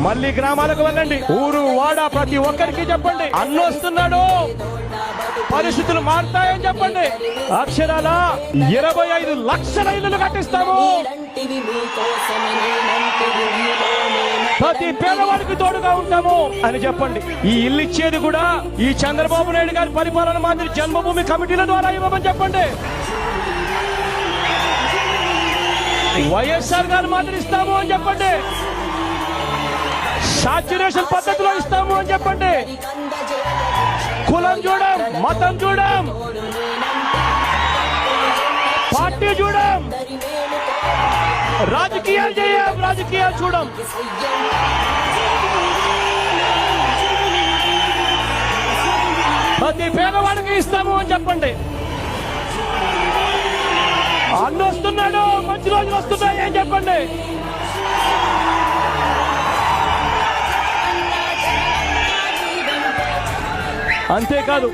మళ్ళీ గ్రామాలకు వెళ్ళండి, ఊరు వాడ ప్రతి ఒక్కరికి చెప్పండి, అన్నొస్తున్నాడు, పరిస్థితులు మారుతాయని చెప్పండి. అక్షరాల 25 లక్షల ఇల్లులు కట్టిస్తాము. ప్రతి పేదవాడికి తోడుగా ఉంటాము అని చెప్పండి. ఈ ఇల్లు ఇచ్చేది కూడా ఈ చంద్రబాబు నాయుడు గారి పరిపాలన మాదిరి జన్మభూమి కమిటీల ద్వారా ఇవ్వమని చెప్పండి. వైఎస్ఆర్ గారు మాదిరి ఇస్తాము అని చెప్పండి. సాచ్యురేషన్ పద్ధతిలో ఇస్తాము అని చెప్పండి. కులం చూడం, మతం చూడం, పార్టీ చూడం, రాజకీయాలు చేయం, రాజకీయాలు చూడం. ప్రతి పేదవాడికి ఇస్తాము అని చెప్పండి. అన్న వస్తున్నాడు, మంచి రోజులు వస్తున్నాయి అని చెప్పండి. అంతేకాదు